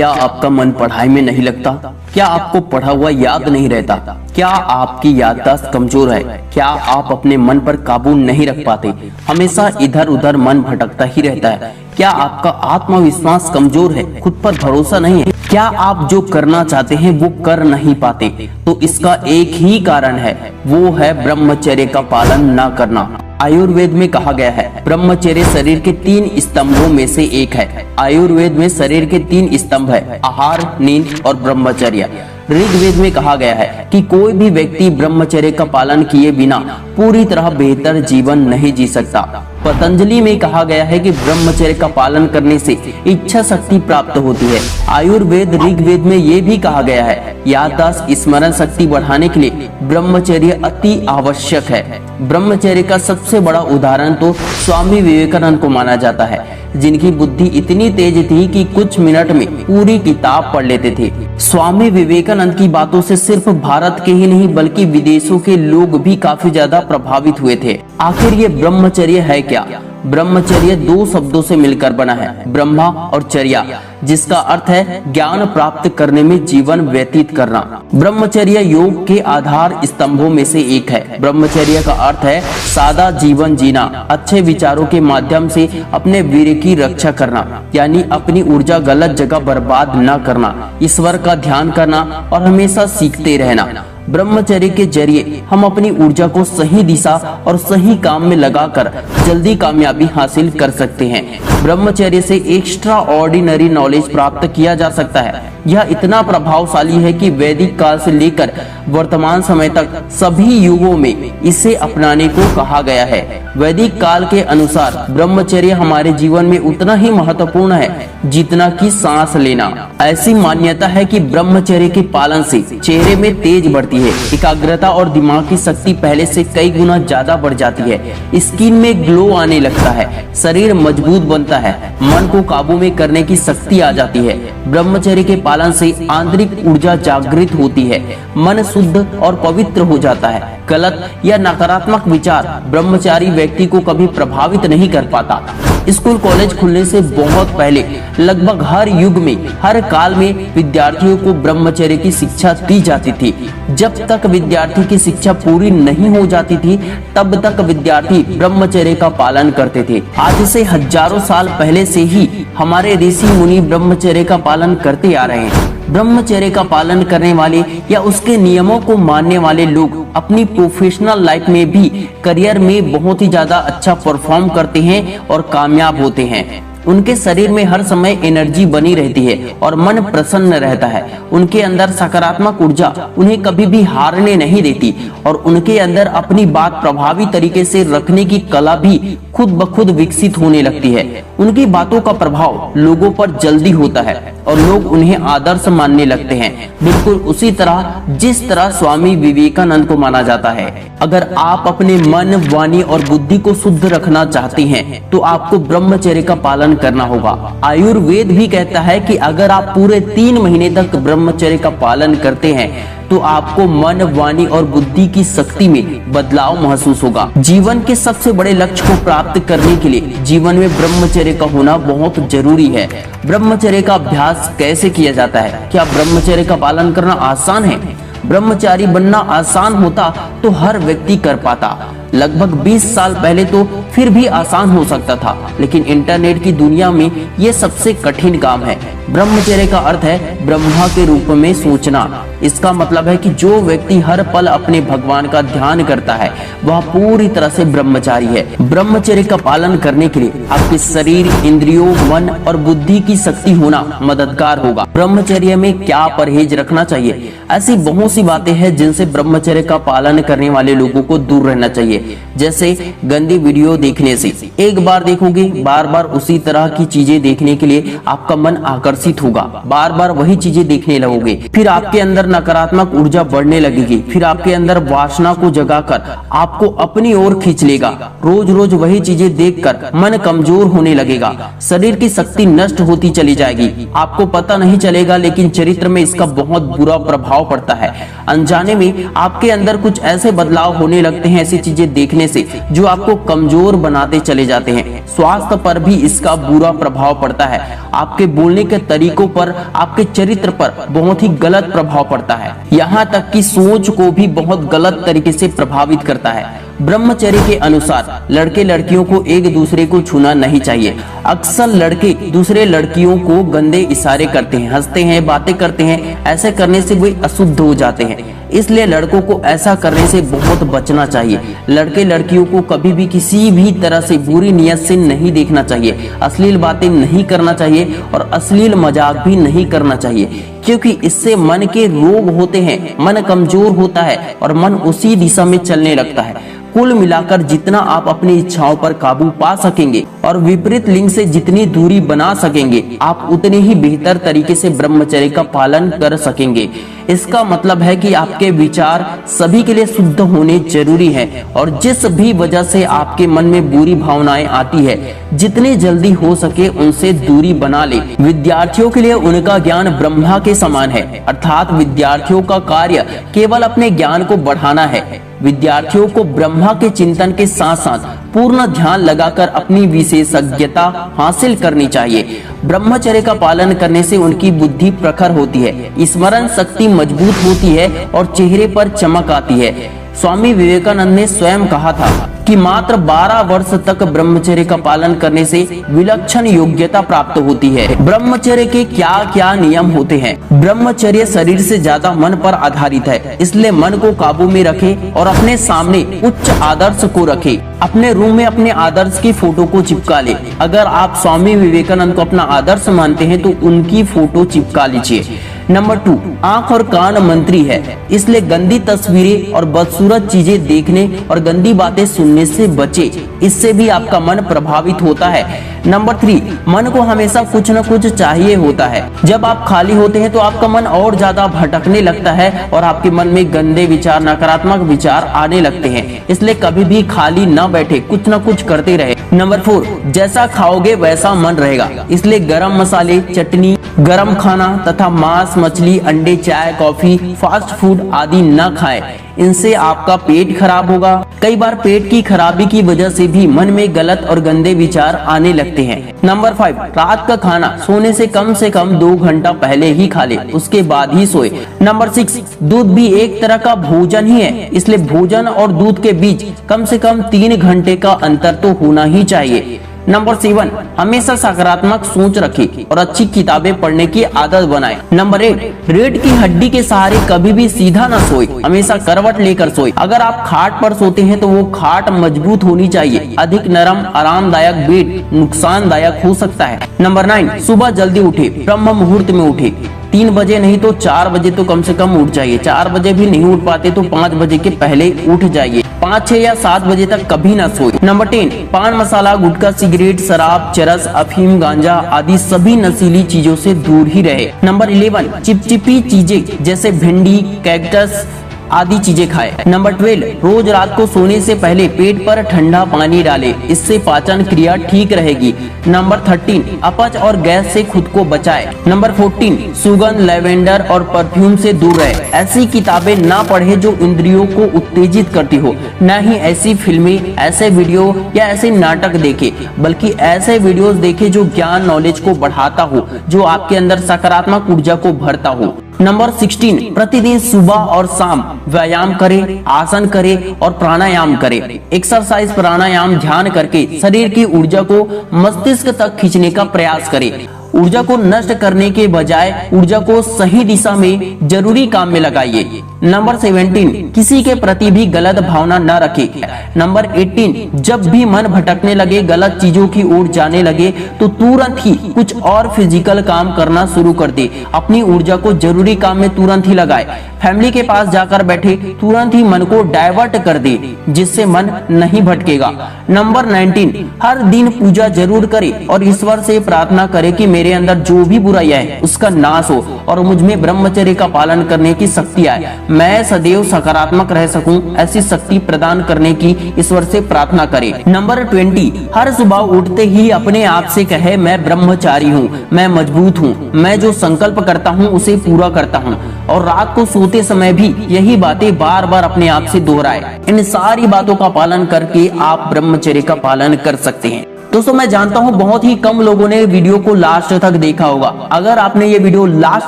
क्या आपका मन पढ़ाई में नहीं लगता? क्या आपको पढ़ा हुआ याद नहीं रहता? क्या आपकी याददाश्त कमजोर है? क्या आप अपने मन पर काबू नहीं रख पाते? हमेशा इधर उधर मन भटकता ही रहता है? क्या आपका आत्मविश्वास कमजोर है? खुद पर भरोसा नहीं है? क्या आप जो करना चाहते हैं वो कर नहीं पाते? तो इसका एक ही कारण है, वो है ब्रह्मचर्य का पालन न करना। आयुर्वेद में कहा गया है ब्रह्मचर्य शरीर के 3 स्तंभों में से एक है। आयुर्वेद में शरीर के 3 स्तंभ है, आहार, नींद और ब्रह्मचर्य। ऋग्वेद में कहा गया है कि कोई भी व्यक्ति ब्रह्मचर्य का पालन किए बिना पूरी तरह बेहतर जीवन नहीं जी सकता। पतंजलि में कहा गया है कि ब्रह्मचर्य का पालन करने से इच्छा शक्ति प्राप्त होती है। आयुर्वेद ऋग्वेद में ये भी कहा गया है याददाश्त स्मरण शक्ति बढ़ाने के लिए ब्रह्मचर्य अति आवश्यक है। ब्रह्मचर्य का सबसे बड़ा उदाहरण तो स्वामी विवेकानंद को माना जाता है, जिनकी बुद्धि इतनी तेज थी कि कुछ मिनट में पूरी किताब पढ़ लेते थे। स्वामी विवेकानंद की बातों से सिर्फ भारत के ही नहीं बल्कि विदेशों के लोग भी काफी ज्यादा प्रभावित हुए थे। आखिर ये ब्रह्मचर्य है क्या? ब्रह्मचर्य 2 शब्दों से मिलकर बना है, ब्रह्मा और चर्या, जिसका अर्थ है ज्ञान प्राप्त करने में जीवन व्यतीत करना। ब्रह्मचर्य योग के आधार स्तंभों में से एक है। ब्रह्मचर्य का अर्थ है सादा जीवन जीना, अच्छे विचारों के माध्यम से अपने वीर्य की रक्षा करना, यानी अपनी ऊर्जा गलत जगह बर्बाद न करना, ईश्वर का ध्यान करना और हमेशा सीखते रहना। ब्रह्मचर्य के जरिए हम अपनी ऊर्जा को सही दिशा और सही काम में लगाकर जल्दी कामयाबी हासिल कर सकते हैं। ब्रह्मचर्य से एक्स्ट्रा ऑर्डिनरी नॉलेज प्राप्त किया जा सकता है। यह इतना प्रभावशाली है कि वैदिक काल से लेकर वर्तमान समय तक सभी युगों में इसे अपनाने को कहा गया है। वैदिक काल के अनुसार ब्रह्मचर्य हमारे जीवन में उतना ही महत्वपूर्ण है जितना कि सांस लेना। ऐसी मान्यता है कि ब्रह्मचर्य के पालन से चेहरे में तेज बढ़ती है, एकाग्रता और दिमाग की शक्ति पहले से कई गुना ज्यादा बढ़ जाती है, स्किन में ग्लो आने लगता है, शरीर मजबूत बनता है, मन को काबू में करने की शक्ति आ जाती है। ब्रह्मचर्य के पालन से आंतरिक ऊर्जा जागृत होती है, मन शुद्ध और पवित्र हो जाता है। गलत या नकारात्मक विचार ब्रह्मचारी व्यक्ति को कभी प्रभावित नहीं कर पाता। स्कूल कॉलेज खुलने से बहुत पहले लगभग हर युग में, हर काल में विद्यार्थियों को ब्रह्मचर्य की शिक्षा दी जाती थी। जब तक विद्यार्थी की शिक्षा पूरी नहीं हो जाती थी तब तक विद्यार्थी ब्रह्मचर्य का पालन करते थे। आज से हजारों साल पहले से ही हमारे ऋषि मुनि ब्रह्मचर्य का पालन करते आ रहे हैं। ब्रह्मचर्य का पालन करने वाले या उसके नियमों को मानने वाले लोग अपनी प्रोफेशनल लाइफ में भी, करियर में बहुत ही ज्यादा अच्छा परफॉर्म करते हैं और कामयाब होते हैं। उनके शरीर में हर समय एनर्जी बनी रहती है और मन प्रसन्न रहता है। उनके अंदर सकारात्मक ऊर्जा उन्हें कभी भी हारने नहीं देती और उनके अंदर अपनी बात प्रभावी तरीके से रखने की कला भी खुद ब खुद विकसित होने लगती है। उनकी बातों का प्रभाव लोगों पर जल्दी होता है और लोग उन्हें आदर्श मानने लगते हैं, बिल्कुल उसी तरह जिस तरह स्वामी विवेकानंद को माना जाता है। अगर आप अपने मन, वाणी और बुद्धि को शुद्ध रखना चाहते हैं तो आपको ब्रह्मचर्य का पालन करना होगा। आयुर्वेद भी कहता है कि अगर आप पूरे 3 महीने तक ब्रह्मचर्य का पालन करते हैं तो आपको मन, वाणी और बुद्धि की शक्ति में बदलाव महसूस होगा। जीवन के सबसे बड़े लक्ष्य को प्राप्त करने के लिए जीवन में ब्रह्मचर्य का होना बहुत जरूरी है। ब्रह्मचर्य का अभ्यास कैसे किया जाता है? क्या ब्रह्मचर्य का पालन करना आसान है? ब्रह्मचारी बनना आसान होता तो हर व्यक्ति कर पाता। लगभग 20 साल पहले तो फिर भी आसान हो सकता था, लेकिन इंटरनेट की दुनिया में ये सबसे कठिन काम है। ब्रह्मचर्य का अर्थ है ब्रह्मा के रूप में सोचना। इसका मतलब है कि जो व्यक्ति हर पल अपने भगवान का ध्यान करता है वह पूरी तरह से ब्रह्मचारी है। ब्रह्मचर्य का पालन करने के लिए आपके शरीर, इंद्रियों, मन और बुद्धि की शक्ति होना मददगार होगा। ब्रह्मचर्य में क्या परहेज रखना चाहिए? ऐसी बहुत सी बातें हैं जिनसे ब्रह्मचर्य का पालन करने वाले लोगों को दूर रहना चाहिए। जैसे गंदी वीडियो देखने से। एक बार देखोगे, बार बार उसी तरह की चीजें देखने के लिए आपका मन आकर्षित होगा, बार बार वही चीजें देखने लगोगे, फिर आपके अंदर नकारात्मक ऊर्जा बढ़ने लगेगी, फिर आपके अंदर वासना को जगाकर आपको अपनी ओर खींच लेगा। रोज रोज वही चीजें देखकर मन कमजोर होने लगेगा, शरीर की शक्ति नष्ट होती चली जाएगी। आपको पता नहीं चलेगा लेकिन चरित्र में इसका बहुत बुरा प्रभाव पड़ता है। अनजाने में आपके अंदर कुछ ऐसे बदलाव होने लगते हैं, ऐसी चीजें देखने से जो आपको कमजोर बनाते चले जाते हैं। स्वास्थ्य पर भी इसका बुरा प्रभाव पड़ता है। आपके बोलने के तरीकों पर, आपके चरित्र पर बहुत ही गलत प्रभाव पड़ता है। यहाँ तक कि सोच को भी बहुत गलत तरीके से प्रभावित करता है। ब्रह्मचर्य के अनुसार लड़के लड़कियों को एक दूसरे को छूना नहीं चाहिए। अक्सर लड़के दूसरे लड़कियों को गंदे इशारे करते हैं, हंसते हैं, बातें करते हैं। ऐसे करने से वे अशुद्ध हो जाते हैं, इसलिए लड़कों को ऐसा करने से बहुत बचना चाहिए। लड़के लड़कियों को कभी भी किसी भी तरह से बुरी नियत से नहीं देखना चाहिए, अश्लील बातें नहीं करना चाहिए और अश्लील मजाक भी नहीं करना चाहिए, क्योंकि इससे मन के रोग होते हैं, मन कमजोर होता है और मन उसी दिशा में चलने लगता है। कुल मिलाकर जितना आप अपनी इच्छाओं पर काबू पा सकेंगे और विपरीत लिंग से जितनी दूरी बना सकेंगे, आप उतने ही बेहतर तरीके से ब्रह्मचर्य का पालन कर सकेंगे। इसका मतलब है कि आपके विचार सभी के लिए शुद्ध होने जरूरी है और जिस भी वजह से आपके मन में बुरी भावनाएं आती है, जितनी जल्दी हो सके उनसे दूरी बना ले। विद्यार्थियों के लिए उनका ज्ञान ब्रह्मा के समान है, अर्थात विद्यार्थियों का कार्य केवल अपने ज्ञान को बढ़ाना है। विद्यार्थियों को ब्रह्मा के चिंतन के साथ साथ पूर्ण ध्यान लगाकर अपनी विशेषज्ञता हासिल करनी चाहिए। ब्रह्मचर्य का पालन करने से उनकी बुद्धि प्रखर होती है, स्मरण शक्ति मजबूत होती है और चेहरे पर चमक आती है। स्वामी विवेकानंद ने स्वयं कहा था कि मात्र 12 वर्ष तक ब्रह्मचर्य का पालन करने से विलक्षण योग्यता प्राप्त होती है। ब्रह्मचर्य के क्या क्या नियम होते हैं? ब्रह्मचर्य शरीर से ज्यादा मन पर आधारित है, इसलिए मन को काबू में रखे और अपने सामने उच्च आदर्श को रखे। अपने रूम में अपने आदर्श की फोटो को चिपका ले। अगर आप स्वामी विवेकानंद को अपना आदर्श मानते हैं तो उनकी फोटो चिपका लीजिए। नंबर 2, आंख और कान मंत्री है, इसलिए गंदी तस्वीरें और बदसूरत चीजें देखने और गंदी बातें सुनने से बचे, इससे भी आपका मन प्रभावित होता है। नंबर 3, मन को हमेशा कुछ न कुछ चाहिए होता है। जब आप खाली होते हैं तो आपका मन और ज्यादा भटकने लगता है और आपके मन में गंदे विचार, नकारात्मक विचार आने लगते हैं, इसलिए कभी भी खाली न बैठे, कुछ न कुछ करते रहे। नंबर 4, जैसा खाओगे वैसा मन रहेगा, इसलिए गरम मसाले, चटनी, गरम खाना तथा मांस, मछली, अंडे, चाय, कॉफी, फास्ट फूड आदि न खाएं। इनसे आपका पेट खराब होगा। कई बार पेट की खराबी की वजह से भी मन में गलत और गंदे विचार आने लगते हैं। नंबर 5, रात का खाना सोने से कम 2 घंटा पहले ही खा ले, उसके बाद ही सोए। नंबर 6, दूध भी एक तरह का भोजन ही है, इसलिए भोजन और दूध के बीच कम से कम 3 घंटे का अंतर तो होना ही चाहिए। नंबर 7, हमेशा सकारात्मक सोच रखें और अच्छी किताबें पढ़ने की आदत बनाएं। नंबर 8, रीढ़ की हड्डी के सहारे कभी भी सीधा न सोए, हमेशा करवट लेकर सोए। अगर आप खाट पर सोते हैं तो वो खाट मजबूत होनी चाहिए। अधिक नरम आरामदायक बेड नुकसानदायक हो सकता है। नंबर 9, सुबह जल्दी उठे, ब्रह्म मुहूर्त में उठे। 3 बजे नहीं तो 4 बजे तो कम से कम उठ जाइए। 4 बजे भी नहीं उठ पाते तो 5 बजे के पहले उठ जाइए। 5, 6 या 7 बजे तक कभी ना सोए। नंबर 10, पान मसाला, गुटखा, सिगरेट, शराब, चरस, अफीम, गांजा आदि सभी नशीली चीजों से दूर ही रहे। नंबर 11, चिपचिपी चीजें जैसे भिंडी, कैक्टस आदि चीजें खाएं। नंबर 12, रोज रात को सोने से पहले पेट पर ठंडा पानी डालें, इससे पाचन क्रिया ठीक रहेगी। नंबर 13, अपच और गैस से खुद को बचाएं। नंबर 14, सुगंध, लैवेंडर और परफ्यूम से दूर रहे। ऐसी किताबें ना पढ़े जो इंद्रियों को उत्तेजित करती हो, न ही ऐसी फिल्में, ऐसे वीडियो या ऐसे नाटक देखे, बल्कि ऐसे वीडियोस देखे जो ज्ञान, नॉलेज को बढ़ाता हो, जो आपके अंदर सकारात्मक ऊर्जा को भरता हो। नंबर 16, प्रतिदिन सुबह और शाम व्यायाम करें, आसन करें और प्राणायाम करें। एक्सरसाइज, प्राणायाम, ध्यान करके शरीर की ऊर्जा को मस्तिष्क तक खींचने का प्रयास करें। ऊर्जा को नष्ट करने के बजाय ऊर्जा को सही दिशा में जरूरी काम में लगाइए। नंबर 17, किसी के प्रति भी गलत भावना न रखें। नंबर 18, जब भी मन भटकने लगे, गलत चीजों की ओर जाने लगे तो तुरंत ही कुछ और फिजिकल काम करना शुरू कर दे। अपनी ऊर्जा को जरूरी काम में तुरंत ही लगाए। फैमिली के पास जाकर बैठे, तुरंत ही मन को डाइवर्ट कर दे, जिससे मन नहीं भटकेगा। नंबर 19, हर दिन पूजा जरूर करे और ईश्वर से प्रार्थना करे कि मेरे अंदर जो भी बुराई है उसका नाश हो और मुझ में ब्रह्मचर्य का पालन करने की शक्ति आए। मैं सदैव सकारात्मक रह सकूं, ऐसी शक्ति प्रदान करने की ईश्वर से प्रार्थना करें। नंबर 20, हर सुबह उठते ही अपने आप से कहे मैं ब्रह्मचारी हूँ, मैं मजबूत हूँ, मैं जो संकल्प करता हूँ उसे पूरा करता हूँ। और रात को सोते समय भी यही बातें बार बार अपने आप से दोहराए। इन सारी बातों का पालन करके आप ब्रह्मचर्य का पालन कर सकते हैं। दोस्तों मैं जानता हूं बहुत ही कम लोगों ने वीडियो को लास्ट तक देखा होगा। अगर आपने ये वीडियो लास्ट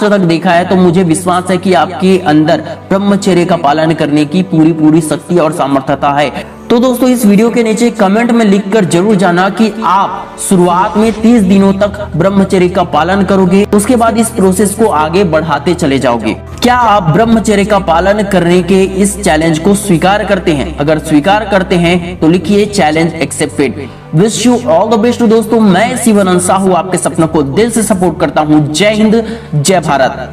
तक देखा है तो मुझे विश्वास है कि आपके अंदर ब्रह्मचर्य का पालन करने की पूरी शक्ति और सामर्थ्यता है। तो दोस्तों इस वीडियो के नीचे कमेंट में लिखकर जरूर जाना कि आप शुरुआत में 30 दिनों तक ब्रह्मचर्य का पालन करोगे, उसके बाद इस प्रोसेस को आगे बढ़ाते चले जाओगे। क्या आप ब्रह्मचर्य का पालन करने के इस चैलेंज को स्वीकार करते हैं? अगर स्वीकार करते हैं तो लिखिए challenge accepted. Wish you all the best दोस्तों। मैं शिवानंद साहू आपके सपनों को दिल से सपोर्ट करता हूँ। जय हिंद, जय भारत।